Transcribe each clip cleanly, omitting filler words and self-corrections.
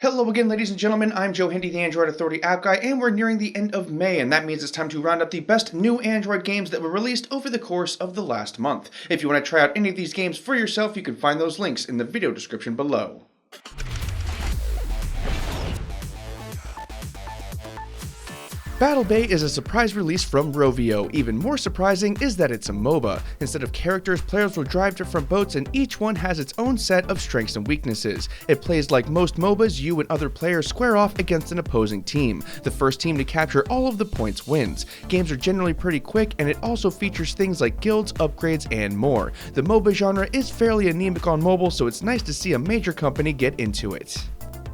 Hello again, ladies and gentlemen. I'm Joe Hindy, the Android Authority app guy, and we're nearing the end of May, and that means it's time to round up the best new Android games that were released over the course of the last month. If you want to try out any of these games for yourself, you can find those links in the video description below. Battle Bay is a surprise release from Rovio. Even more surprising is that it's a MOBA. Instead of characters, players will drive different boats and each one has its own set of strengths and weaknesses. It plays like most MOBAs. You and other players square off against an opposing team. The first team to capture all of the points wins. Games are generally pretty quick, and it also features things like guilds, upgrades, and more. The MOBA genre is fairly anemic on mobile, so it's nice to see a major company get into it.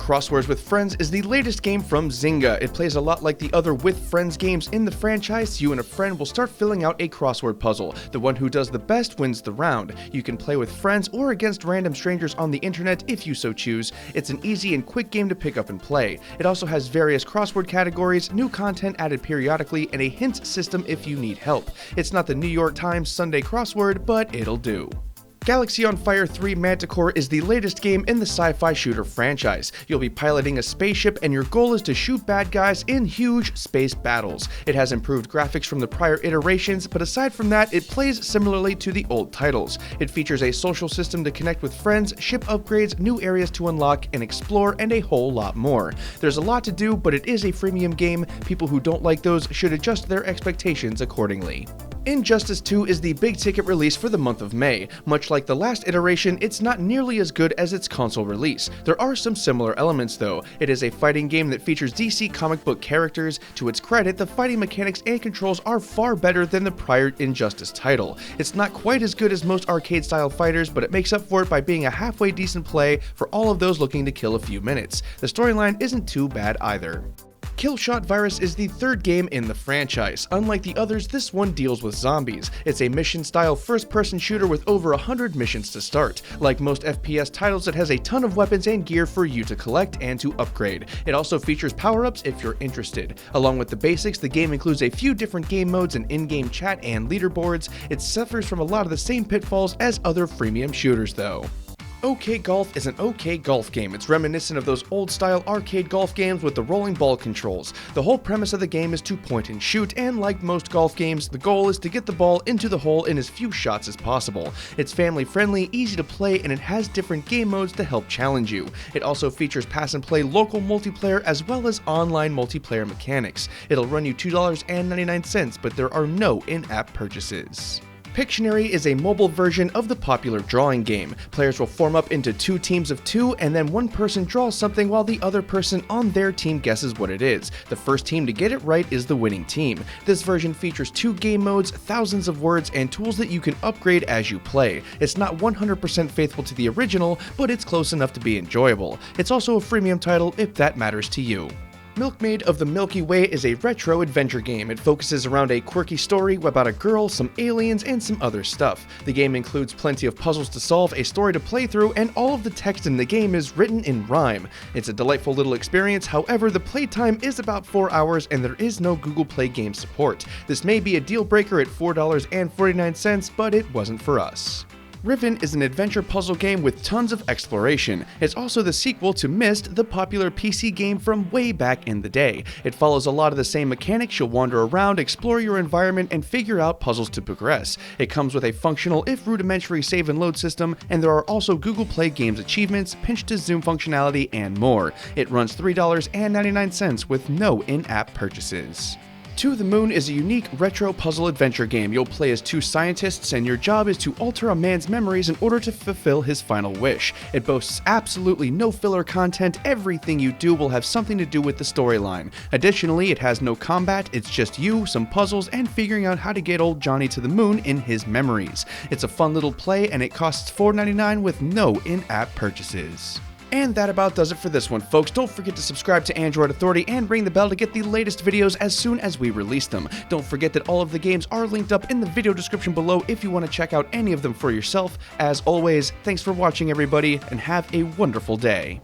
Crosswords with Friends is the latest game from Zynga. It plays a lot like the other With Friends games in the franchise. You and a friend will start filling out a crossword puzzle. The one who does the best wins the round. You can play with friends or against random strangers on the internet if you so choose. It's an easy and quick game to pick up and play. It also has various crossword categories, new content added periodically, and a hint system if you need help. It's not the New York Times Sunday crossword, but it'll do. Galaxy on Fire 3 Manticore is the latest game in the sci-fi shooter franchise. You'll be piloting a spaceship and your goal is to shoot bad guys in huge space battles. It has improved graphics from the prior iterations, but aside from that, it plays similarly to the old titles. It features a social system to connect with friends, ship upgrades, new areas to unlock and explore, and a whole lot more. There's a lot to do, but it is a freemium game. People who don't like those should adjust their expectations accordingly. Injustice 2 is the big ticket release for the month of May. Much like the last iteration, it's not nearly as good as its console release. There are some similar elements though. It is a fighting game that features DC comic book characters. To its credit, the fighting mechanics and controls are far better than the prior Injustice title. It's not quite as good as most arcade-style fighters, but it makes up for it by being a halfway decent play for all of those looking to kill a few minutes. The storyline isn't too bad either. Killshot Virus is the third game in the franchise. Unlike the others, this one deals with zombies. It's a mission-style first-person shooter with over 100 missions to start. Like most FPS titles, it has a ton of weapons and gear for you to collect and to upgrade. It also features power-ups if you're interested. Along with the basics, the game includes a few different game modes and in-game chat and leaderboards. It suffers from a lot of the same pitfalls as other freemium shooters though. OK Golf is an okay golf game. It's reminiscent of those old-style arcade golf games with the rolling ball controls. The whole premise of the game is to point and shoot, and like most golf games, the goal is to get the ball into the hole in as few shots as possible. It's family-friendly, easy to play, and it has different game modes to help challenge you. It also features pass-and-play local multiplayer as well as online multiplayer mechanics. It'll run you $2.99, but there are no in-app purchases. Pictionary is a mobile version of the popular drawing game. Players will form up into two teams of two, and then one person draws something while the other person on their team guesses what it is. The first team to get it right is the winning team. This version features two game modes, thousands of words, and tools that you can upgrade as you play. It's not 100% faithful to the original, but it's close enough to be enjoyable. It's also a freemium title if that matters to you. Milkmaid of the Milky Way is a retro adventure game. It focuses around a quirky story about a girl, some aliens, and some other stuff. The game includes plenty of puzzles to solve, a story to play through, and all of the text in the game is written in rhyme. It's a delightful little experience, however, the playtime is about 4 hours and there is no Google Play game support. This may be a deal breaker at $4.49, but it wasn't for us. Riven is an adventure puzzle game with tons of exploration. It's also the sequel to Myst, the popular PC game from way back in the day. It follows a lot of the same mechanics. You'll wander around, explore your environment, and figure out puzzles to progress. It comes with a functional, if rudimentary, save and load system, and there are also Google Play Games achievements, pinch to zoom functionality, and more. It runs $3.99 with no in-app purchases. To the Moon is a unique retro puzzle adventure game. You'll play as two scientists and your job is to alter a man's memories in order to fulfill his final wish. It boasts absolutely no filler content. Everything you do will have something to do with the storyline. Additionally, it has no combat. It's just you, some puzzles, and figuring out how to get old Johnny to the moon in his memories. It's a fun little play and it costs $4.99 with no in-app purchases. And that about does it for this one, folks. Don't forget to subscribe to Android Authority and ring the bell to get the latest videos as soon as we release them. Don't forget that all of the games are linked up in the video description below if you want to check out any of them for yourself. As always, thanks for watching everybody, and have a wonderful day.